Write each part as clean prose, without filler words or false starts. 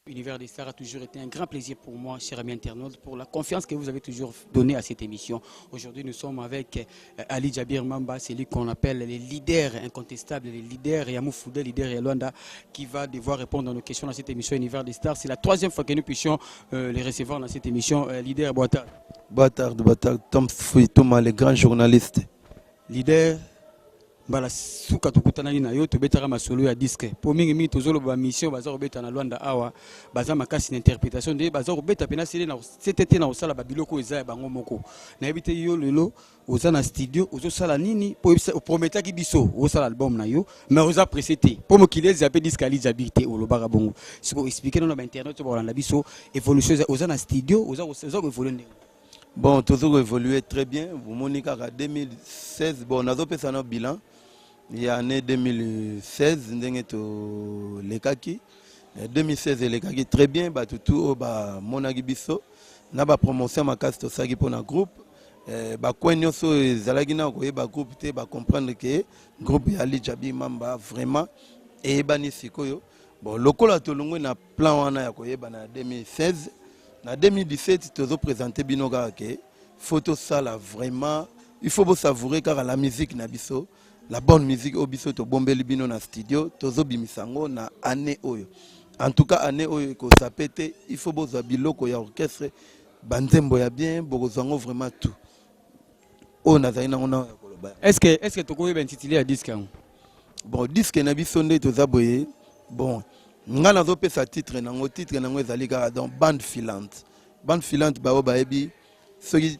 Univers des stars a toujours été un grand plaisir pour moi, chers amis internautes, pour la confiance que vous avez toujours donnée à cette émission. Aujourd'hui, nous sommes avec Ali Djabir Mamba, c'est lui qu'on appelle les leaders incontestables, les leaders Yamou Foudé, leader Yalwanda, qui va devoir répondre à nos questions dans cette émission Univers des stars. C'est la troisième fois que nous puissions les recevoir dans cette émission. Leader, Boatard. Boatard, Tom Fouitouma, les grands journalistes. Leader. Bala suka tukutana na yo tobetaka masolo ya disque po mingi mingi tozolo ba mission baza robeta na Luanda awa baza makasi na interprétation de baza robeta pena sele na CTT na osala ba biloko eza ya bango moko na ebite yo lelo oza na studio ozo sala nini po prometaki biso osala album na yo mais oza précédé po mokilezi ape disque Ali Djabir te olobaka bongo siko expliquer na ba internet to ba bisa évolution oza na studio oza évoluer. Bon, toujours évolué très bien. Vous m'avez en 2016, bon, on a fait un bilan. Il y a l'année 2016, on a fait 2016, les kaki très bien. Tout mon agibiso, na ba promotion ma casse to sagi pour un groupe. Quoi nous so zalagina ko ba groupe te ba comprendre que groupe Ali Djabir Mamba vraiment et bani sikoyo. Bon, lokola to longo na plan wana ya ko yeba na 2016. En 2017, tu as présenté Binoga que photo ça là vraiment il faut vous savourer car la musique nabiso la bonne musique au biso to bombeli bino na studio tozo bimisango na année oyo en tout cas année oyo ko ça pété il faut vous biloko ya orchestre banzembo ya bien bozango vraiment tout on a zaina on est-ce que tu connais ben titulé à disque bon disque nabiso nde to zaboye bon nga nazo pesa titre nango ezali kaka dans bande filante bao baebi soki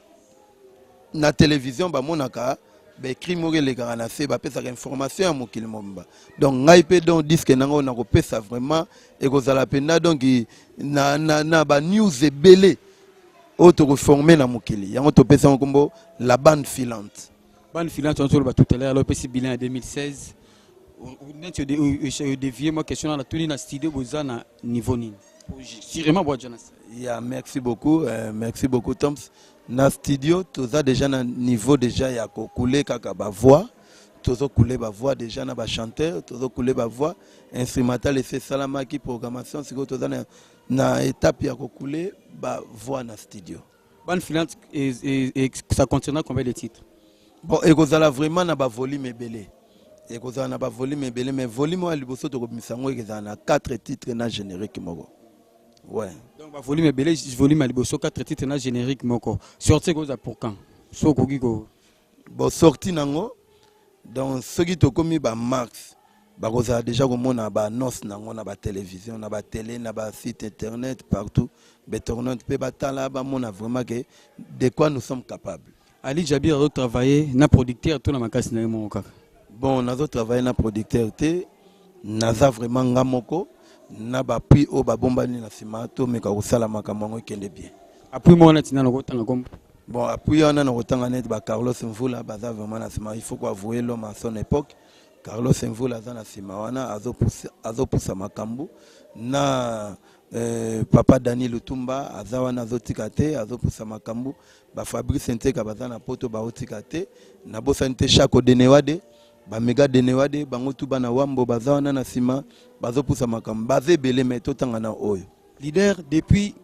na télévision bamonaka baécrit moko elekaka na se bapesaka information ya mokili mobimba donc ngai mpe donc disque nango nakopesa vraiment ekozala mpenda donc na banews ebele oyo tokoforme na mokili yango topesa yango kombo la bande filante on toloba tout à l'heure alopesi bilan ya 2016 dévier ma question à la tenue dans studio bozana niveau nini sûrement bois Jonas. Merci beaucoup Toms na studio toza déjà na niveau déjà ya ko couler kaka ba voix tozo couler ba voix déjà na ba chanteur tozo couler ba voix instrumental et c'est salama qui programmation siko toza na étape ya ko couler ba voix na studio ban filante et ça contiendra combien de titres bon et kozala vraiment na ba volume ebele et qu'on a pas volume mais volume à liboso to komisango ezana na 4 titres na générique moko ouais donc ba volume belé volume à liboso 4 titres na générique moko sorti goza pour quand so koki ko bon sorti nango donc ce qui to komi ba max ba goza déjà komona ba annonce nango na ba télévision na ba télé na ba site internet partout betornant pe batala ba mona vraiment que de quoi nous sommes capables. Ali Djabir a travaillé na producteur tout na makasi na mo kaka. Bon, nous avons travaillé na producteur té, naza vraiment ngamoko, na ba puis au ba bombani na simato mais ka usala makamango kende bien. Après moi on a tina ngotanga comme. Bon, après on a ngotanga net ba Carlos Mvula baza vraiment na sima, il faut quoi avouer l'homme à son époque. Carlos Mvula za na sima wana azo pusa makambu na papa Daniel Lutumba azawana azotikate azo pusa makambu ba Fabrice Nteka baza na poto ba otikate na bosa nte Chako Denewade ba mega Denewade bango tu bana wambo bazawana na sima bazo pusa makambu baze belé mais totanga na oyo leader depuis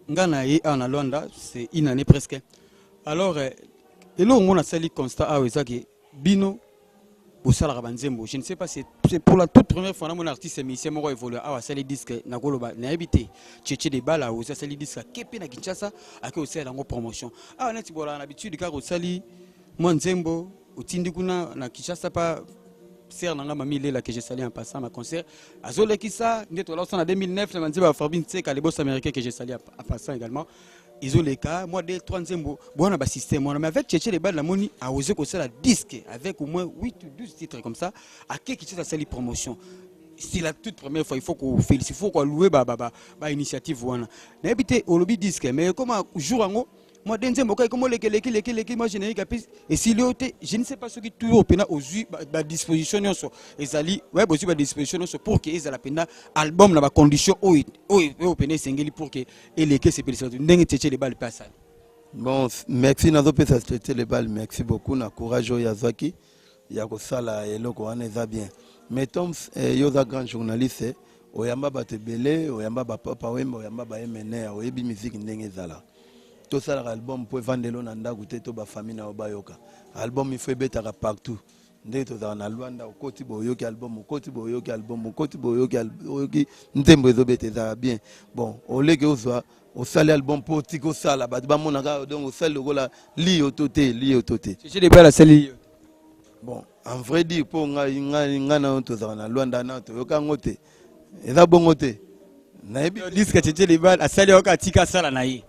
ngana ye en Luanda c'est une année presque alors et là on a sali constat a ezaki bino je ne sais pas, c'est pour la toute première fois que mon artiste musicien m'a évolué à sali disque na koloba na habité tchétché des balles à sali disque kepi na Kinshasa à que aussi dans promotion ah on a l'habitude car sali Mwanzembo otindi kuna na Kinshasa pa ser nanga mami lela que j'ai salé en passant ma concert azole kisa ndeto la en 2009 na manziba Fabien Tseka les boss américains que j'ai salé en passant également ils ont les cas moi des 3 nzembo bon ba système on mais avec Tchétché les balles la moni a osé que ça la disque avec au moins 8 ou 12 titres comme ça à qui ça sali promotion. C'est la toute première fois, il faut qu'on félicite, il faut qu'on loue ba initiative wana. Na habité au lobby disque mais comment jour en haut moi deuxième boka comment les moi générique et si je ne sais pas ce qui toujours pena aux ba disposition sur ezali ouais aussi ba disposition pour que ezala pena album na ba condition o pena singeli pour que eleke c'est pédicile ndenge tchétché les balles passent. Bon, merci nazo pesa tchétché les balles, merci beaucoup na courage yazaki ya ko sala eloko wana eza bien. Mais Tom, yoza grand journaliste, oyamba batebele, oyamba papa wemba, oyamba ba MNA, oyebi musique ndenge zala. To sala album pour vendre na ndaku te to ba famille na obayoka. Album il faut betaka partout. Ndenge to za na Luanda okoti boyoki album, okoti boyoki album, okoti boyoki ntembo ezobete za bien. Bon, oleke ozwa au sale album pour tiko sala ba ba monaka donc au sale lokola li otote. J'ai des balles à sali. Bon, en vrai dire pour nga na to za na Luanda na to yoka ngote. Eza bongote. Na ebi disque tchétché les balles à sali oka tika sala na yi.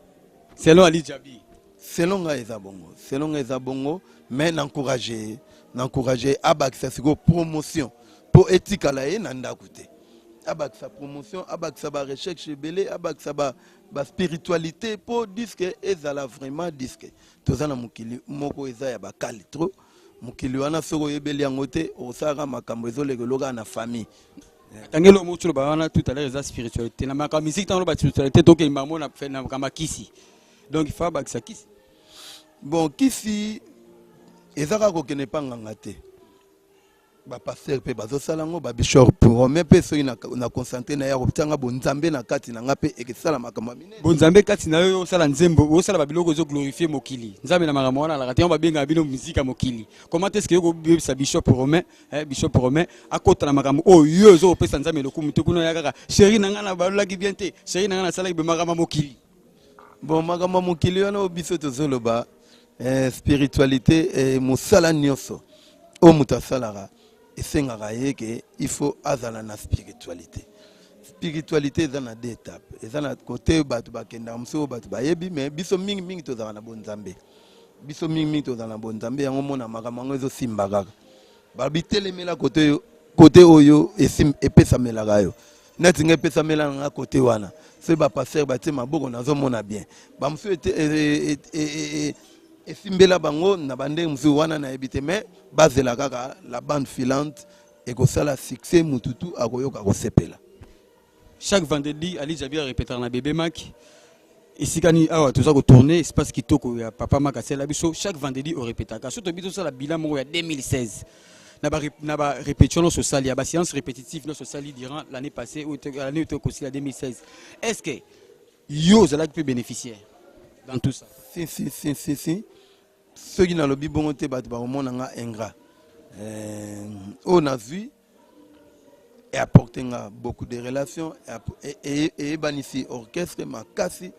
Selon Ali Djabi. Selon nga eza bongo, mais n'encourager abaksa siko promotion pour éthique la ye nanda koute. Abaksa promotion, abaksa ba recherche belé, abaksa ba spiritualité pour disque ezala vraiment disque. Tozana mukili moko eza ya ba kalitro. Mukili wana soko yebeli yangote osaka makambo ezolekoloka na famille. Tangelo motulo ba wana tout à l'heure eza spiritualité. Na makambo musique tangelo ba spiritualité donc il m'a mona fait na kama kisi. Donc il faut que ça kisi. Bon, kisi ezaka ko kene pa ngangate. Ba pasteur pe bazo salango ba bishop pour me pe so na concentré na ya ko tanga bonzambe na kati na ngape ekesala makamba mine. Bonzambe kati na yo sala nzembo, o sala ba biloko zo glorifier mokili. Nzambe na makambo wana la kati ba benga bino musique mokili. Comment est-ce que yo sa bishop romain, bishop romain akota na makambo o yo zo pesa nzambe lokumu to kuno ya kaka. Chéri nanga na ba la ki bienté. Chéri nanga na sala ki be makambo mokili. Bon, magama mokili wana obiso tozoloba spiritualité et musala nyoso o mutasalara esengaka yeke il faut azala na spiritualité eza na deux étapes eza na côté batu bakenda mso batu bayebi mais biso mingi tozala na bonzambe yango mona magama ngo ezo simba kaka babitelemela côté oyo epesamelaka yo neti nge pesamela nga côté wana c'est ba passer ba tema boko nazo mona bien ba msu esimbela bango na bande msu wana na ebite mais bazela kaka la bande filante et ko sala succès mututu akoyoka ko sepela chaque vendredi Ali Djabi répéter na bébé Mac ici kani awa tout ça ko tourner espace kitoko ya papa Mac asela biso chaque vendredi au répétaka surtout biso ça la bilan mo ya 2016 na ba répétition sur sali ya ba séance répétitive sur sali durant l'année passée ou l'année aussi la 2016 est-ce que yo ça là peut bénéficier dans tout ça si ceux qui n'ont le bon côté bat ba mona nga ingrat on a vu et apporté beaucoup de relations et banisi orchestre makasi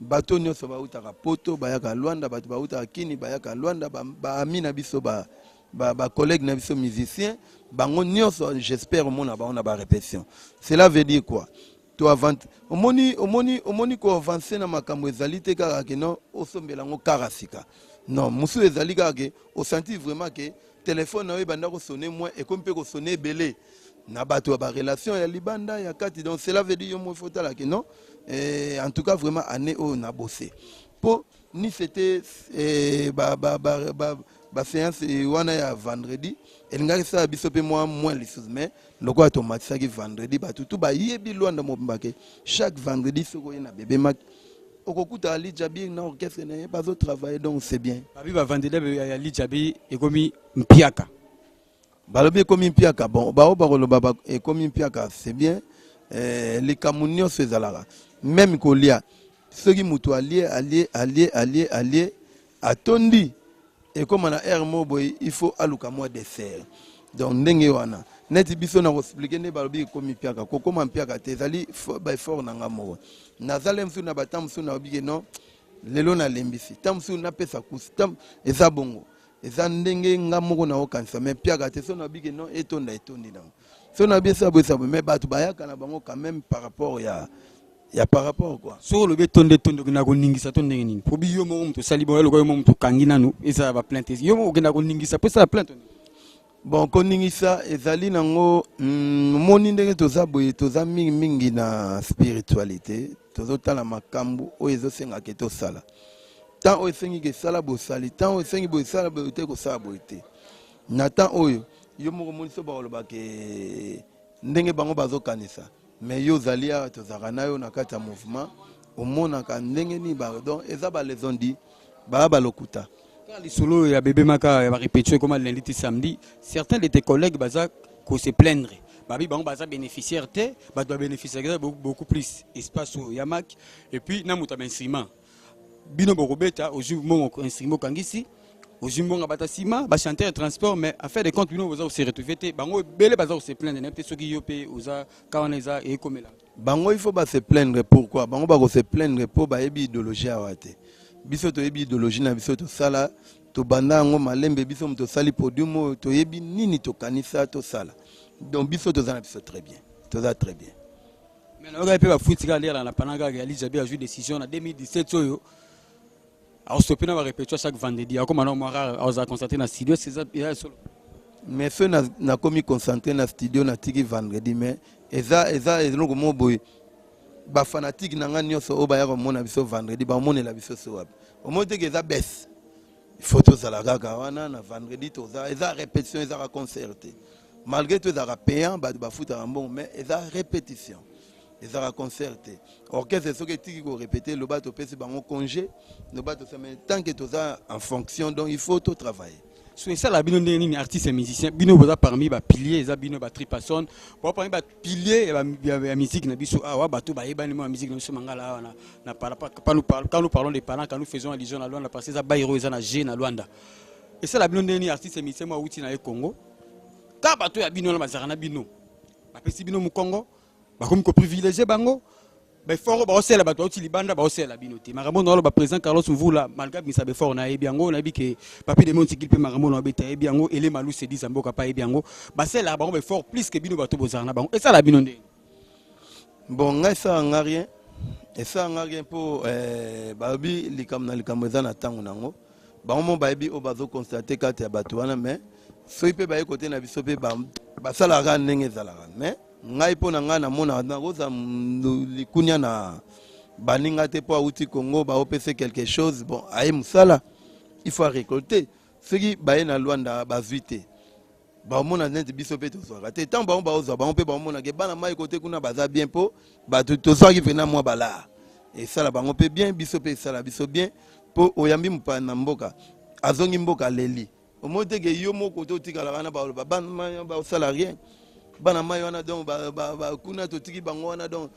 bato nyoso ba utaka poto bayaka Luanda bato ba utaka kini bayaka Luanda ba amina biso ba collègues na biso musiciens bango nyoso j'espère mona ba on a ba répétition cela veut dire quoi to avant omoni ko avancer na makambo ezali te kaka ke non osombela ngo karasika non musu ezali kaka ke o sentir vraiment que téléphone na banda ko sonner moins et comme peut ko sonner belé na bato ba relation ya libanda ya kati donc cela veut dire mo faut tala que non en tout cas vraiment année o na bossé pour ni c'était ba séance wana ya vendredi elingaki sa biso pe moins les choses mais loko automatique vendredi ba tout ba yebi Luanda mombake chaque vendredi soko na bébé Mac okokuta Ali Djabi na orchestre na bazo travailler donc c'est bien babi ba vendredi ya Ali Djabi ekomi mpiaka balobi ekomi mpiaka bon ba obakoloba ekomi mpiaka c'est bien les camunio sezalaka même kolia ceux qui mutu allié atondi et comme on a air moboy il faut aluka moi dessert donc ndenge wana neti biso na expliquer ne balobi komi piaka kokoma piaka tezali by fort nanga mo nazale msu na batam msu na obike non lelo na lembisi tam msu na pesa kustam eza bongo eza ndenge nga moko na okanisa mais piaka te so na biki non etonda etondi na so na biesa boisa mais bato bayaka na bango quand même par rapport ya par rapport quoi so le betonde na ko ningisa to ndenge nini po bi yo mo mto sali bo lo ko mo mto kangi nanu eza ba plainte yo mo okenda ko ningisa po ça plainte bon ko ningisa ezali nango moni ndenge toza boye toza mingi na spiritualité tozotala makambo oyo ezosenga ke tosala tant oyo esengi ke sala bosali tant oyo esengi bosala boye te kosala boye te na tant oyo yo moko moni so bakoloba ke ndenge bango bazokanisa mais yo ozali awa tozalaka na yo na kati ya mouvement omonaka ndenge nini donc eza baleson di baya balokuta les solo ya bébé maka va répéter comme lundi et samedi certains de tes collègues baza ko se plaindre babi bango baza bénéficiaire te ba doit bénéficier beaucoup plus espace au yamak et puis na muta instrument bino bokobeta au jour instrument kangisi au jour bata sima ba chanter transport mais à faire des comptes bino baza se retrouver te bango belé baza se plaindre na peut soki yo pe oza kawaneza et comme là bango il faut ba se plaindre pourquoi bango ba ko se plaindre pour ba yebi idéologie awate biso to yebi idéologie na biso to sala to banda ngo malembe biso mto sali podium to yebi nini to kanisa to sala donc biso to zana biso très bien to za très bien mais na ga pe ba futika lera na pananga ga Elisa bi a joué décision en 2017 soyo a stopé na ba répétition chaque vendredi comme on a constaté na studio c'est ça solo mais ce na komi concentré na studio na tiki vendredi mais eza eloko mo boy ba fanatique na nga nyonso o ba ya ko mona biso vendredi ba monela biso so wapi o mo te ke eza baisse photo za kaka wana na vendredi to za eza répétition eza concerté malgré tout eza payant ba futa bon mais eza répétition eza concerté orchestre soki tiki ko répéter le bato pesi bango congé le bato ça mais tant que toza en fonction donc il faut tout travailler. So ça la bino ndeni artiste et musicien bino boza parmi ba piliers za bino ba tripason pour parmi ba piliers ya musique na biso awa bato ba yebani mo musique na biso mangala na quand nous parlons des parents quand nous faisons allusion à Luanda parce que ça bairo eza na G na Luanda et ça la bino ndeni artiste et musicien mo uti na Congo ka bato ya bino na bazara na bino ba pesi bino mu Congo ba comme ko privilégier bango ba fort ba osela bato uti libanda ba osela bino te maramo no ba président Carlos Mvula malgré misa be fort na ebiango na bi ke papi de monti kilpe maramo no beta ebiango ele malu se dit zamboka pa ebiango ba sela bango be fort plus que bino bato bozarna bango et ça la bino ndé bon ngai ça nga rien et ça nga rien pour babi likam eza na tango nango bango mo ba ebi o bazo constater kati ya bato wana mais so ipe ba côté na biso pe ba sala ga ndenge zalaka mais ngai po na nga na mona na koza likunya na baninga te po auti Congo ba opese quelque chose bon aye musala il faut récolter ceux ba na Luanda ba zuite ba mona net biso pe to soka te tant ba on ba oza ba on pe ba mona ke bana mai côté kuna baza bien po ba to soka ki vena moi bala et ça la bango pe bien biso pe ça la biso bien po oyambi mpana mboka azongi mboka leli au moins que yo moko to tikala kana ba bana ba sala rien bana mai wana donc ba kuna to tiki bango wana donc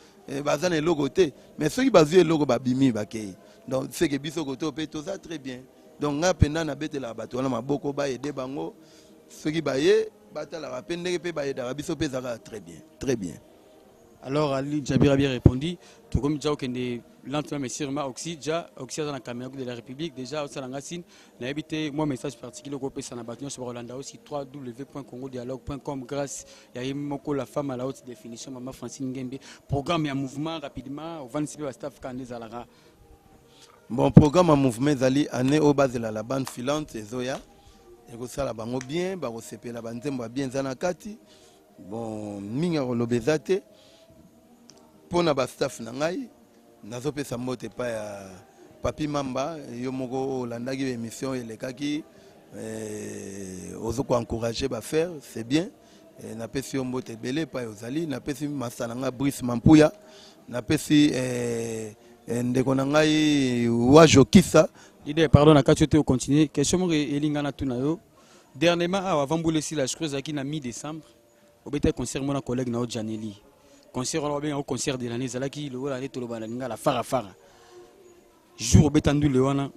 bazana logo te mais ceux qui bazue logo ba bimi ba kei donc c'est que biso koto pe to ça très bien donc nga penda na betela bato wana maboko ba aider bango ceux qui baye batala rapende pe ba aider biso pe ça très bien très bien. Alors Ali Djabir a bien répondu tout comme déjà okende lentement mais sûrement oxy dans la caméra de la République déjà au Salangasine n'a habité moi message particulier au pesa na batio sur Rolanda aussi www.congodialogue.com grâce ya moko la femme à la haute définition maman Francine Ngembe programme et mouvement rapidement au 26 staff candidat Zalara. Bon programme en mouvement zali année au base de la bande filante ezoya et ko sala bango bien ba ko sepela banzembo bien zana kati bon minga ko lobezate pour na ba staff na ngai nazo pesa mbote pa ya papi mamba yo moko landaki émission elekaki ozo ko encourager ba faire c'est bien na pesi yo mbote belé pa ozali na pesi masana nga Brice Mampuya na pesi ndeko na ngai wajo kisa idée pardon na kati au continuer question mo elingana tuna yo dernièrement avant boule si la je crois qui na mi-décembre au bête concert mon collègue na Janeli concert on va bien au concert de l'année zalaki le wala to lo la fara jour betandu le wana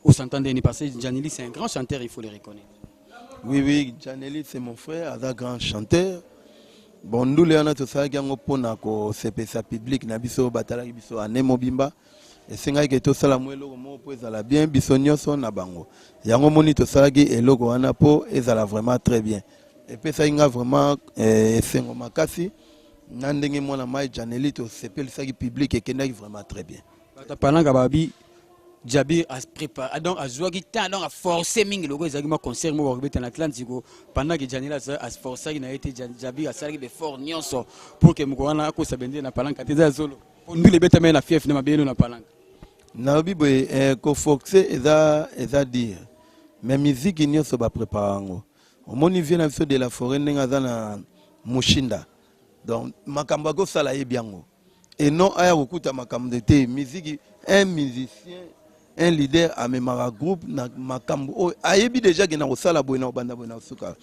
au s'entendait ni passer Janeli c'est un grand chanteur il faut le reconnaître. Oui Janeli c'est mon frère un grand chanteur bon nous le wana to ça gango pona ko CPSA public na biso batala biso ane mobimba et singa ke to sala mo eloko mo po ezala bien biso nyonso na bango yango moni to sala ki eloko wana po ezala vraiment très bien et puis ça inga vraiment esengo makasi na ndenge mona mai Janely to sepeli saki public ekendaki vraiment très bien bata palanga babi Djabi a préparé donc a joué guitare donc a forcé mingi logo ezaki concert mo bakobeta na Atlantico pendant que Janely a forcé na été Djabi a sali be fort nyonso pour que mukwana ko sabende na palanga teza zolo pour nous les beta mais na fief na mabelo na palanga na bibo ko forcer eza dire mais musique nyonso ba préparango omoni vient na biso de la forêt ndenga za na mushinda donc makambo ko sala yebiango et non aya kokuta makambo de te musique un musicien un leader a même un groupe na makambo ayebi déjà que na kosala boina obanda boina suka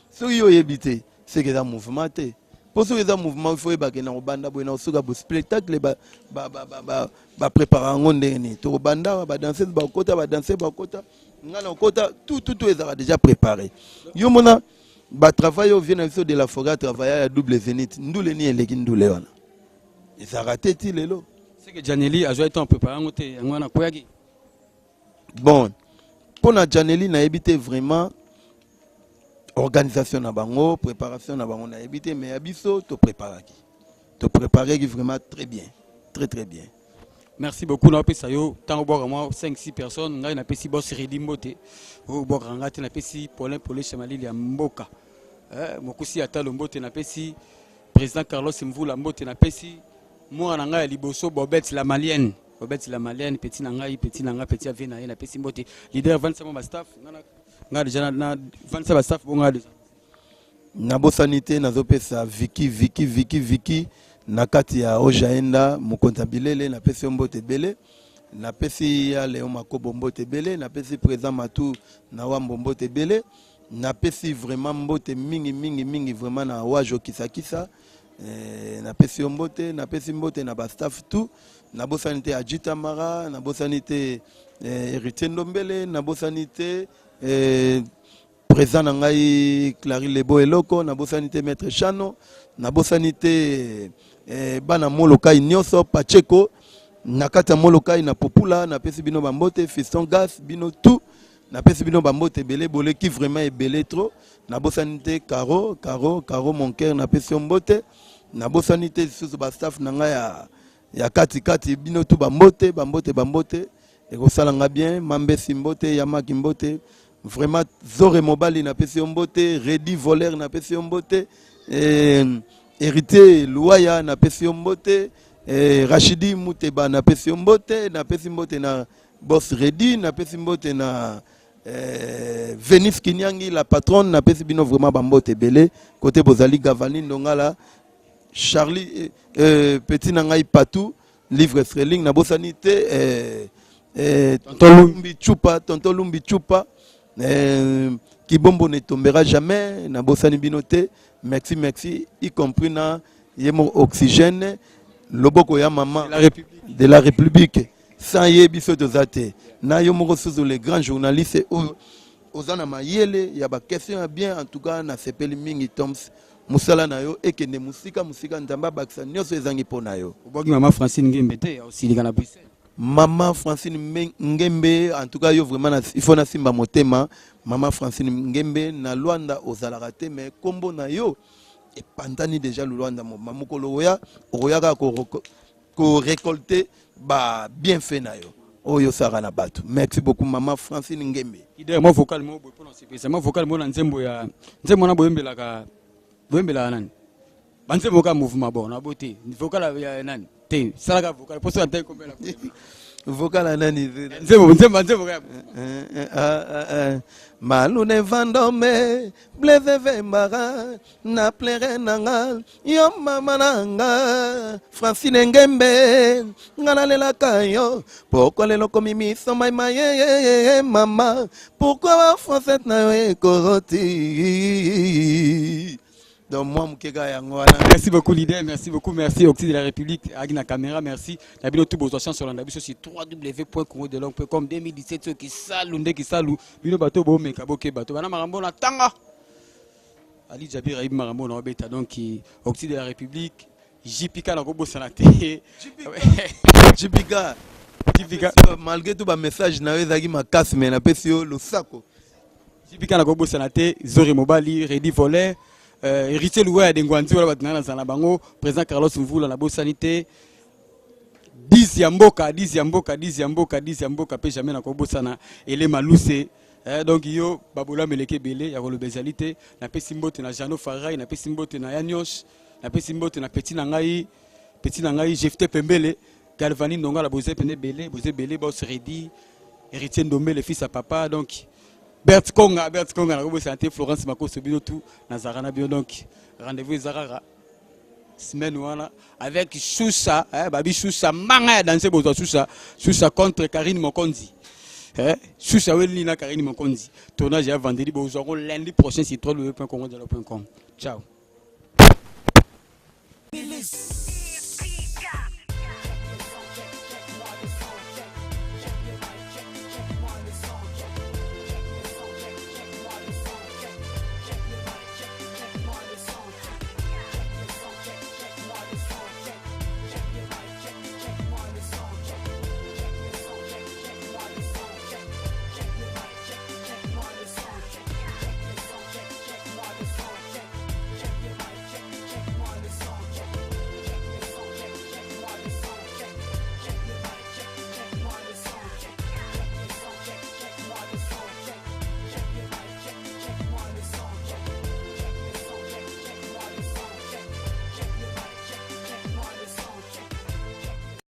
so yo yebité c'est que ça mouvement te pour ce que mouvement il faut ba que na obanda boina suka bo spectacle ba préparer ngondeni to banda ba danser ba kota ngana kota tout est déjà préparé yo mona ba travail au vient de la forêt travailler à double zénith ndule ni eleki ndule wana et ça raté ti lelo c'est que Janely a joué temps préparer ngote ngwana koyaki. Bon, pour la Janely, na évité vraiment organisation na bango, préparation na bango na évité, mais abisso te préparer vraiment très bien, très bien. Merci beaucoup na pesa yo tango boka moi 5-6 personnes ngai na pesi boss Redi Mbote o boka ngati na pesi Paulin Chemalili ya Mboka mokusi atalo Mbote na pesi président Carlos Mvula Mbote na pesi moi na ngai liboso Bobette la malienne petit nanga petit avena na pesi Mbote leader 25 ba staff nga déjà na 25 ba staff bonga déjà na bosanité na zopesa Vicky na kati ya Ojaenda mokontabilele na pesi Mbote bele na pesi ya Léon Makobo Mbote bele na pesi président Matou na Wambo Mbote bele na pesi vraiment Mbote mingi vraiment na wajo kisakisa na pesi Mbote na ba staff tout na bosanité Adjita Mara na bosanité Héritier Ndombele na bosanité président ngai Clary Lebo Eloko na bosanité maître Chano na bosanité bana molokai nyonso Pacheco na kata molokai na popula na pesi bino bambote fiston gas bino tout na pesi bino bambote belé bolé qui vraiment est belé trop na bosanité Caro mon cœur na pesi mbote na bosanité sous ba staff na ngai ya kati bino tout bambote et ko salanga bien Mambesi Mbote Yamaki Mbote vraiment Zore Mobali na pesi mbote Redi Voleur na pesi mbote Héritier Louaya na pesi mbote Rachidi Mouteba na pesi mbote na boss Redi na pesi mbote na Venice Kinyangi la patronne na pesi bino vraiment bambote belé côté Bozali Gavani Ndongala Charlie petit nangai Patou livre Sreling na bosanité tonton Lumbi Chupa Kibombo ne tombera jamais na bosani binote merci y compris na yemo oxygène loboko ya maman de la République sans yebiso dozate na yomo sous les grands journalistes ozana mayele ya ba question bien en tout cas na sepeli mingi toms musala na yo ekende musika ndamba baksa nyoso ezangi pona yo obogi maman Francine Ngembe te aussi likana Bruxelles Maman Francine Ngembe, en tout cas, il faut na simba motema. Maman Francine Ngembe, na Luanda ozalarate, mais combo na yo, et pantani déjà Luanda, mamoko loya, oyaga ko récolter, bah, bien fait na yo. Oyo sarana batu. Merci beaucoup, Maman Francine Ngembe. Idée, moi vocal, moi, pour c'est moi vocal, moi, nzembo na boyembela nani. Banzembo ka mouvement bon, na beauté. Vocal ya nani. Te, salaga vocal, pour ça, t'as combien la vocal anani nzembo malune vandome bleve mara na plere nanga yo mama nanga Francine Ngembe ngana lela kayo pourquoi lelo komi miso mai maye mama pourquoi français na yo ekoroti. Merci beaucoup leader, merci beaucoup, merci Oxy de la République, Agna Caméra, merci. La vidéo tout besoin sur l'andabi sur www.congodelong.com 2017 ceux qui salundé qui salou, vidéo bateau bo meka boké bateau. Bana marambo na tanga. Ali Jabir Aïb marambo na obeta donc Oxy de la République, JPK na kobo sanate. JPK malgré tout message na ezaki makasi mais na pesi yo le sako Jipika na kobo sanate Zori Mobali Redi Voler héritier loué de Ngwanzi wala batana na bango président Carlos Mvula na bosanité 10 ya mboka pe jamais na kobo sana ele maluse donc yo babola meleke belé ya kolo bezalité na pesi mbote na Jano Farai na pesi mbote na Yanyosh na pesi mbote na petit na ngai Jefte Pembele Galvani Ndonga la bozé belé ba Redi héritier Ndombe le fils à papa donc Bert Konga na kobo santé Florence Makoso bino tout Nazarana bio donc rendez-vous Zarara semaine wana avec Choussa babi Choussa manga danser bozo Choussa contre Karine Mokonzi Choussa weli na Karine Mokonzi tournage à vendredi bozo lundi prochain sur www.congo.com ciao.